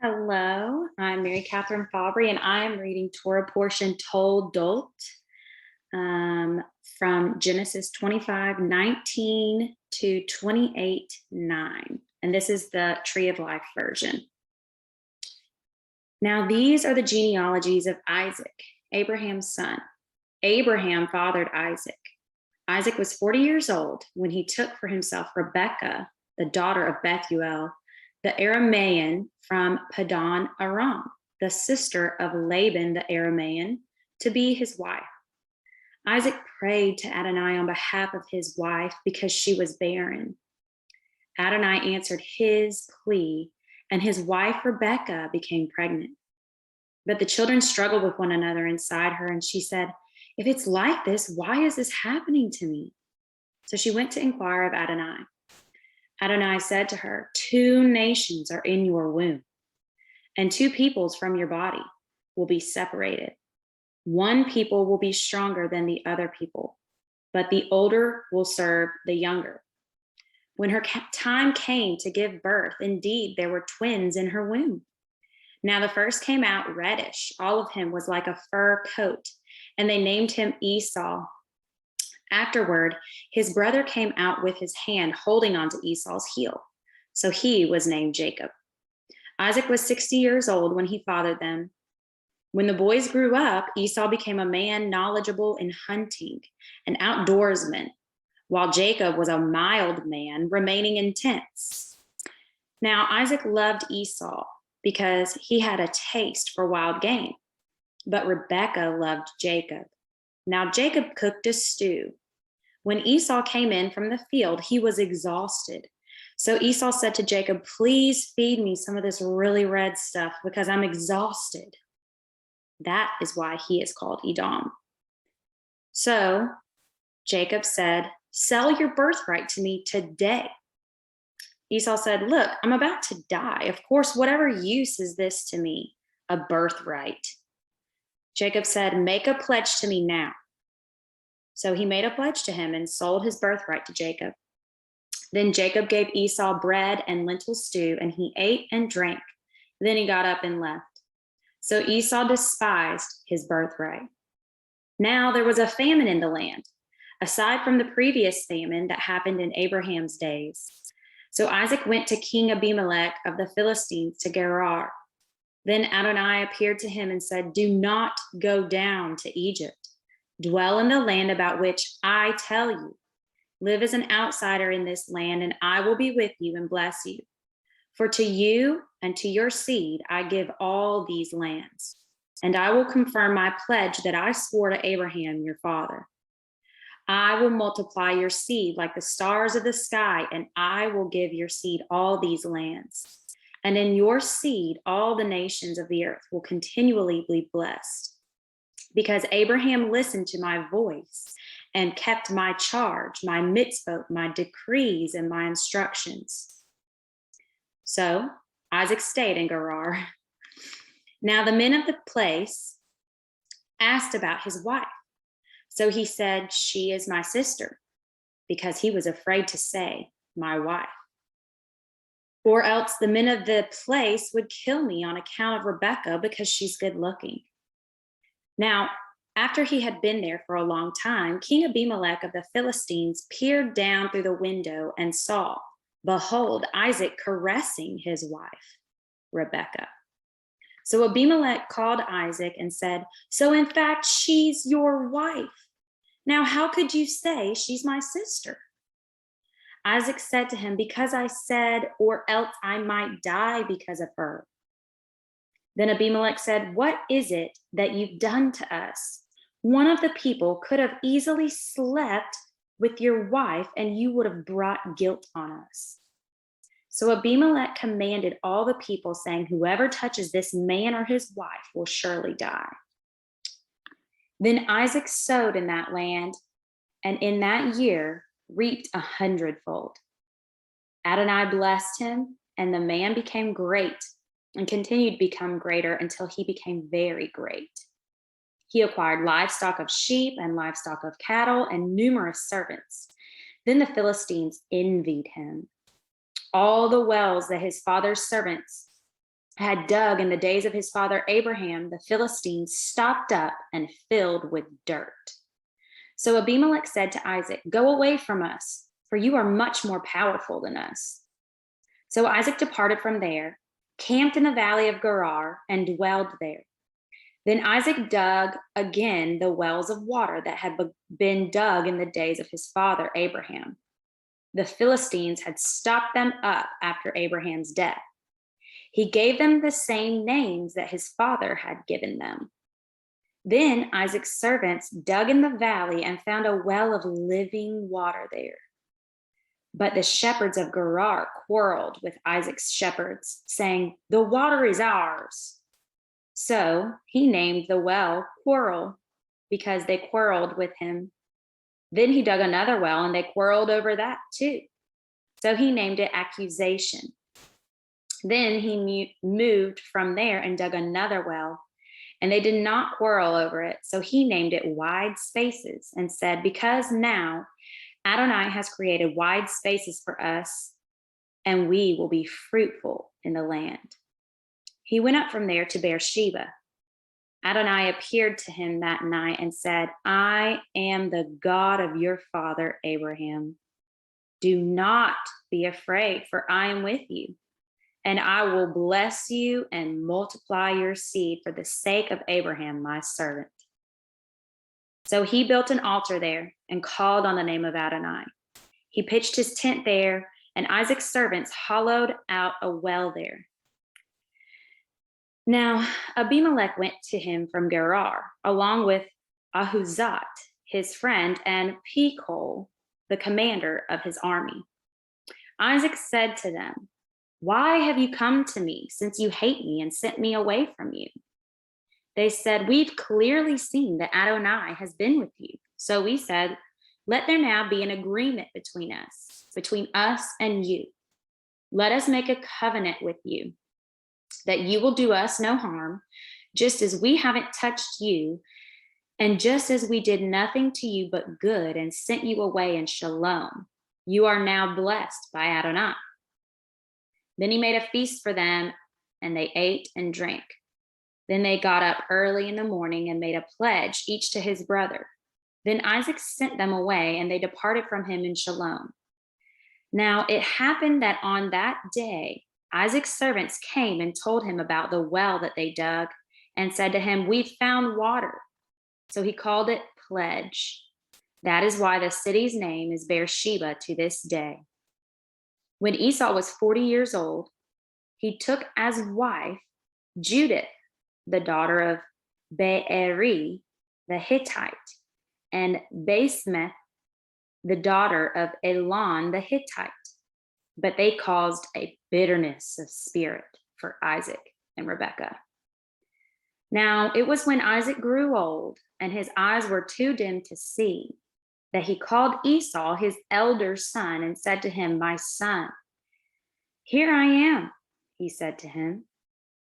Hello, I'm Mary Catherine Fabry, and I am reading Torah portion Toldot from Genesis 25:19 to 28:9. And this is the Tree of Life version. Now, these are the genealogies of Isaac, Abraham's son. Abraham fathered Isaac. Isaac was 40 years old when he took for himself Rebekah, the daughter of Bethuel, the Aramean from Padan Aram, the sister of Laban the Aramean, to be his wife. Isaac prayed to Adonai on behalf of his wife because she was barren. Adonai answered his plea, and his wife Rebekah became pregnant. But the children struggled with one another inside her, and she said, "If it's like this, why is this happening to me?" So she went to inquire of Adonai. Adonai said to her, "Two nations are in your womb, and two peoples from your body will be separated. One people will be stronger than the other people, but the older will serve the younger." When her time came to give birth, indeed, there were twins in her womb. Now the first came out reddish. All of him was like a fur coat, and they named him Esau. Afterward, his brother came out with his hand holding onto Esau's heel. So he was named Jacob. Isaac was 60 years old when he fathered them. When the boys grew up, Esau became a man knowledgeable in hunting, an outdoorsman, while Jacob was a mild man, remaining in tents. Now Isaac loved Esau because he had a taste for wild game, but Rebekah loved Jacob. Now Jacob cooked a stew. When Esau came in from the field, he was exhausted. So Esau said to Jacob, "Please feed me some of this really red stuff because I'm exhausted." That is why he is called Edom. So Jacob said, "Sell your birthright to me today." Esau said, "Look, I'm about to die. Of course, whatever use is this to me? A birthright." Jacob said, "Make a pledge to me now." So he made a pledge to him and sold his birthright to Jacob. Then Jacob gave Esau bread and lentil stew, and he ate and drank. Then he got up and left. So Esau despised his birthright. Now there was a famine in the land, aside from the previous famine that happened in Abraham's days. So Isaac went to King Abimelech of the Philistines to Gerar. Then Adonai appeared to him and said, "Do not go down to Egypt. Dwell in the land about which I tell you. Live as an outsider in this land, and I will be with you and bless you. For to you and to your seed I give all these lands, and I will confirm my pledge that I swore to Abraham your father. I will multiply your seed like the stars of the sky, and I will give your seed all these lands. And in your seed all the nations of the earth will continually be blessed. Because Abraham listened to my voice and kept my charge, my mitzvot, my decrees, and my instructions." So Isaac stayed in Gerar. Now the men of the place asked about his wife. So he said, "She is my sister," because he was afraid to say, "my wife." Or else the men of the place would kill me on account of Rebekah because she's good looking. Now, after he had been there for a long time, King Abimelech of the Philistines peered down through the window and saw, behold, Isaac caressing his wife, Rebekah. So Abimelech called Isaac and said, "So in fact, she's your wife. Now, how could you say she's my sister?" Isaac said to him, "Because I said, or else I might die because of her." Then Abimelech said, "What is it that you've done to us? One of the people could have easily slept with your wife, and you would have brought guilt on us." So Abimelech commanded all the people, saying, "Whoever touches this man or his wife will surely die." Then Isaac sowed in that land, and in that year reaped 100-fold. Adonai blessed him, and the man became great and continued to become greater until he became very great. He acquired livestock of sheep and livestock of cattle and numerous servants. Then the Philistines envied him. All the wells that his father's servants had dug in the days of his father Abraham, the Philistines stopped up and filled with dirt. So Abimelech said to Isaac, "Go away from us, for you are much more powerful than us." So Isaac departed from there, camped in the valley of Gerar, and dwelled there. Then Isaac dug again the wells of water that had been dug in the days of his father Abraham. The Philistines had stopped them up after Abraham's death. He gave them the same names that his father had given them. Then Isaac's servants dug in the valley and found a well of living water there. But the shepherds of Gerar quarreled with Isaac's shepherds, saying, "The water is ours." So he named the well Quarrel, because they quarreled with him. Then he dug another well, and they quarreled over that too. So he named it Accusation. Then he moved from there and dug another well, and they did not quarrel over it. So he named it Wide Spaces and said, "Because now Adonai has created wide spaces for us, and we will be fruitful in the land." He went up from there to Beersheba. Adonai appeared to him that night and said, "I am the God of your father Abraham. Do not be afraid, for I am with you, and I will bless you and multiply your seed for the sake of Abraham, my servant." So he built an altar there and called on the name of Adonai. He pitched his tent there, and Isaac's servants hollowed out a well there. Now Abimelech went to him from Gerar, along with Ahuzat, his friend, and Pekol, the commander of his army. Isaac said to them, "Why have you come to me, since you hate me and sent me away from you?" They said, "We've clearly seen that Adonai has been with you." So we said, "Let there now be an agreement between us and you. Let us make a covenant with you that you will do us no harm, just as we haven't touched you, and just as we did nothing to you but good and sent you away in shalom. You are now blessed by Adonai." Then he made a feast for them, and they ate and drank. Then they got up early in the morning and made a pledge, each to his brother. Then Isaac sent them away, and they departed from him in shalom. Now it happened that on that day, Isaac's servants came and told him about the well that they dug, and said to him, "We've found water." So he called it Pledge. That is why the city's name is Beersheba to this day. When Esau was 40 years old, he took as wife Judith, the daughter of Beeri the Hittite, and Basemath, the daughter of Elon the Hittite. But they caused a bitterness of spirit for Isaac and Rebekah. Now it was when Isaac grew old and his eyes were too dim to see, that he called Esau, his elder son, and said to him, "My son." "Here I am," he said to him.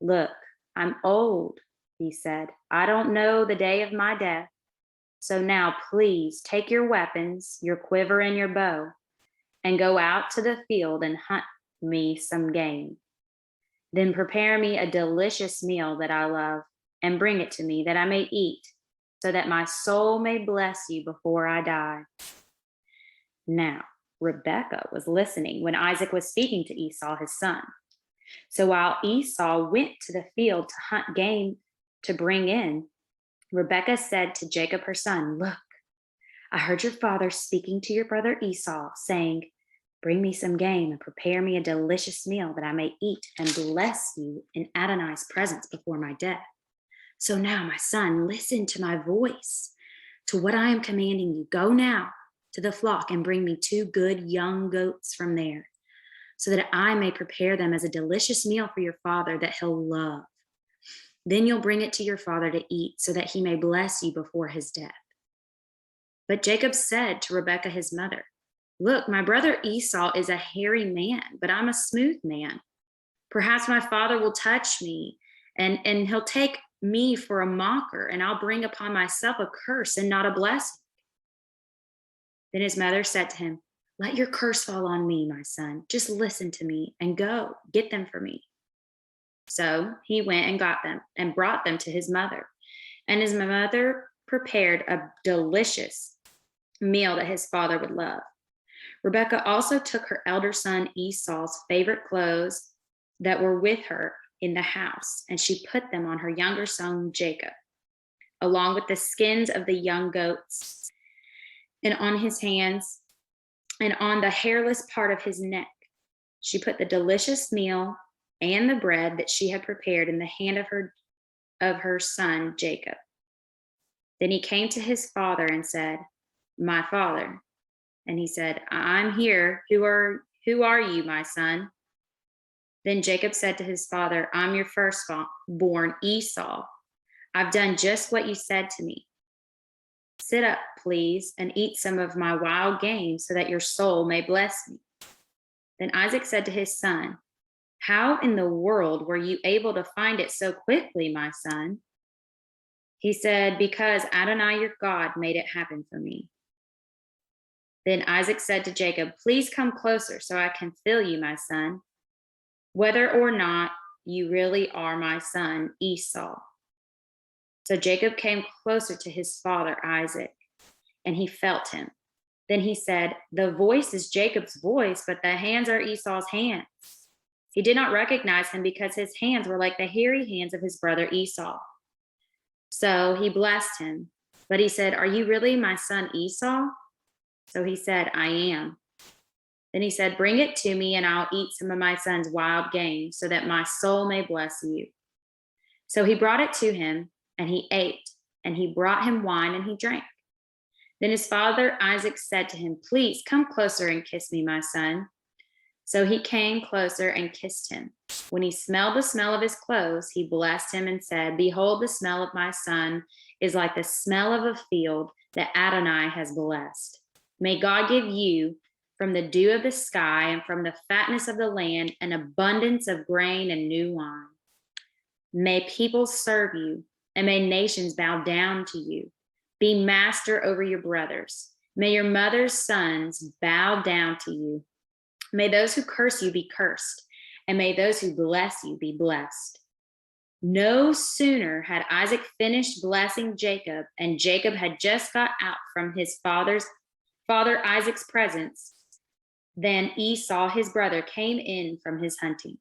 "Look, I'm old," he said. "I don't know the day of my death. So now please take your weapons, your quiver and your bow, and go out to the field and hunt me some game. Then prepare me a delicious meal that I love, and bring it to me that I may eat, so that my soul may bless you before I die." Now Rebekah was listening when Isaac was speaking to Esau, his son. So while Esau went to the field to hunt game to bring in, Rebekah said to Jacob, her son, "Look, I heard your father speaking to your brother Esau, saying, 'Bring me some game and prepare me a delicious meal that I may eat and bless you in Adonai's presence before my death. So now, my son, listen to my voice, to what I am commanding you. Go now to the flock and bring me 2 good young goats from there, so that I may prepare them as a delicious meal for your father that he'll love. Then you'll bring it to your father to eat, so that he may bless you before his death.' But Jacob said to Rebekah, his mother, 'Look, my brother Esau is a hairy man, but I'm a smooth man. Perhaps my father will touch me, and he'll take me for a mocker, and I'll bring upon myself a curse and not a blessing.' Then his mother said to him, 'Let your curse fall on me, my son. Just listen to me and go, get them for me.' So he went and got them and brought them to his mother. And his mother prepared a delicious meal that his father would love. Rebekah also took her elder son Esau's favorite clothes that were with her in the house, and she put them on her younger son Jacob, along with the skins of the young goats, and on his hands, and on the hairless part of his neck. She put the delicious meal and the bread that she had prepared in the hand of her son Jacob. Then he came to his father and said, "My father." And he said, "I'm here. Who are you, my son?" Then Jacob said to his father, "I'm your firstborn, Esau. I've done just what you said to me. Sit up, please, and eat some of my wild game so that your soul may bless me." Then Isaac said to his son, "How in the world were you able to find it so quickly, my son?" He said, "Because Adonai your God made it happen for me." Then Isaac said to Jacob, "Please come closer so I can feel you, my son, whether or not you really are my son, Esau." So Jacob came closer to his father, Isaac, and he felt him. Then he said, "The voice is Jacob's voice, but the hands are Esau's hands." He did not recognize him because his hands were like the hairy hands of his brother Esau. So he blessed him. But he said, "Are you really my son Esau?" So he said, "I am." Then he said, "Bring it to me, and I'll eat some of my son's wild game, so that my soul may bless you." So he brought it to him, and he ate, and he brought him wine, and he drank. Then his father Isaac said to him, "Please come closer and kiss me, my son." So he came closer and kissed him. When he smelled the smell of his clothes, he blessed him and said, "Behold, the smell of my son is like the smell of a field that Adonai has blessed. May God give you from the dew of the sky and from the fatness of the land an abundance of grain and new wine. May people serve you, and may nations bow down to you. Be master over your brothers. May your mother's sons bow down to you. May those who curse you be cursed, and may those who bless you be blessed." No sooner had Isaac finished blessing Jacob, and Jacob had just got out from his father Isaac's presence, than Esau, his brother, came in from his hunting.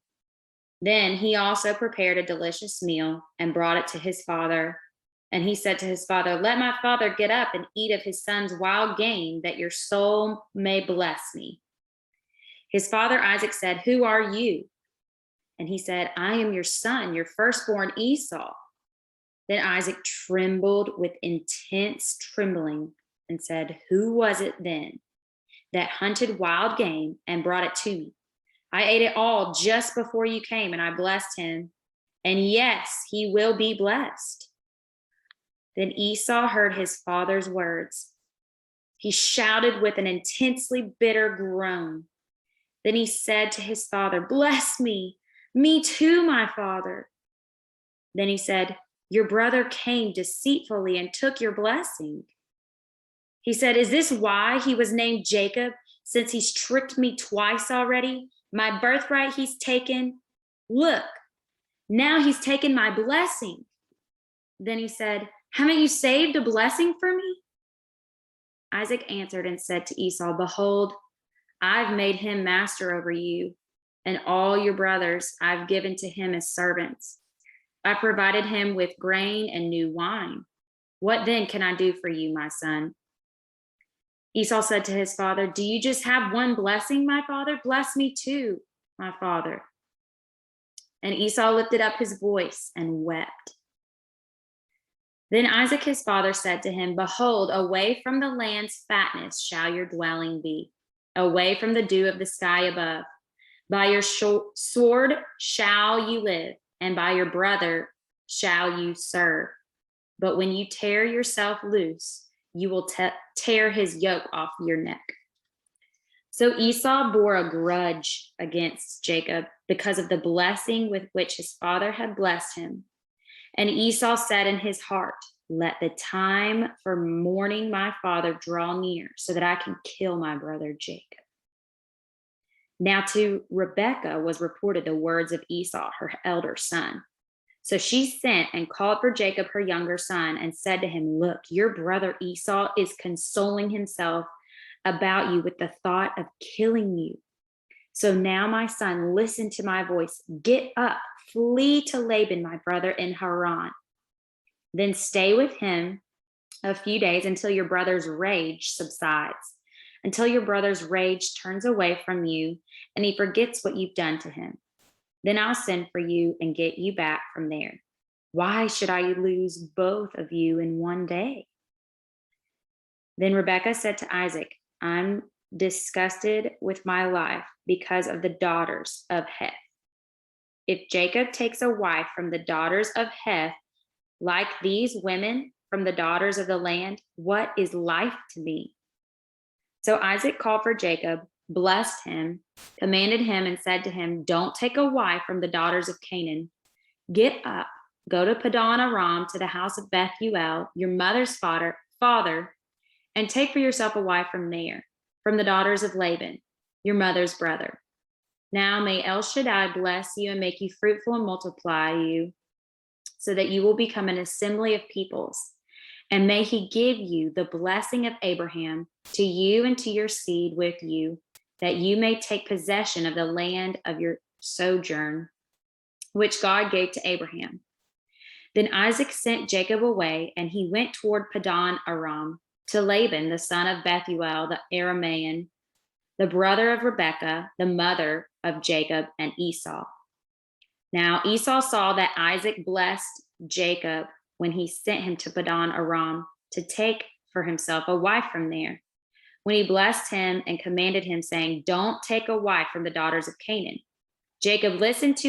Then he also prepared a delicious meal and brought it to his father. And he said to his father, "Let my father get up and eat of his son's wild game, that your soul may bless me." His father Isaac said, "Who are you?" And he said, "I am your son, your firstborn Esau." Then Isaac trembled with intense trembling and said, "Who was it then that hunted wild game and brought it to me? I ate it all just before you came, and I blessed him. And yes, he will be blessed." Then Esau heard his father's words. He shouted with an intensely bitter groan. Then he said to his father, "Bless me. Me too, my father." Then he said, "Your brother came deceitfully and took your blessing." He said, "Is this why he was named Jacob, since he's tricked me twice already? My birthright he's taken. Look, now he's taken my blessing." Then he said, "Haven't you saved a blessing for me?" Isaac answered and said to Esau, "Behold, I've made him master over you, and all your brothers I've given to him as servants. I provided him with grain and new wine. What then can I do for you, my son?" Esau said to his father, "Do you just have one blessing, my father? Bless me too, my father." And Esau lifted up his voice and wept. Then Isaac his father said to him, "Behold, away from the land's fatness shall your dwelling be, away from the dew of the sky above. By your sword shall you live, and by your brother shall you serve. But when you tear yourself loose, you will tear his yoke off your neck." So Esau bore a grudge against Jacob because of the blessing with which his father had blessed him. And Esau said in his heart, "Let the time for mourning my father draw near, so that I can kill my brother Jacob." Now to Rebekah was reported the words of Esau, her elder son. So she sent and called for Jacob, her younger son, and said to him, "Look, your brother Esau is consoling himself about you with the thought of killing you. So now, my son, listen to my voice. Get up, flee to Laban, my brother, in Haran. Then stay with him a few days until your brother's rage subsides, until your brother's rage turns away from you and he forgets what you've done to him. Then I'll send for you and get you back from there. Why should I lose both of you in one day?" Then Rebekah said to Isaac, "I'm disgusted with my life because of the daughters of Heth. If Jacob takes a wife from the daughters of Heth, like these women from the daughters of the land, what is life to me?" So Isaac called for Jacob, blessed him, commanded him, and said to him, "Don't take a wife from the daughters of Canaan. Get up, go to Padan Aram to the house of Bethuel, your mother's father, and take for yourself a wife from there, from the daughters of Laban, your mother's brother. Now may El Shaddai bless you and make you fruitful and multiply you, so that you will become an assembly of peoples. And may he give you the blessing of Abraham to you and to your seed with you, that you may take possession of the land of your sojourn, which God gave to Abraham." Then Isaac sent Jacob away, and he went toward Padan Aram to Laban, the son of Bethuel, the Aramean, the brother of Rebekah, the mother of Jacob and Esau. Now Esau saw that Isaac blessed Jacob when he sent him to Padan Aram to take for himself a wife from there. When he blessed him and commanded him, saying, "Don't take a wife from the daughters of Canaan," Jacob listened to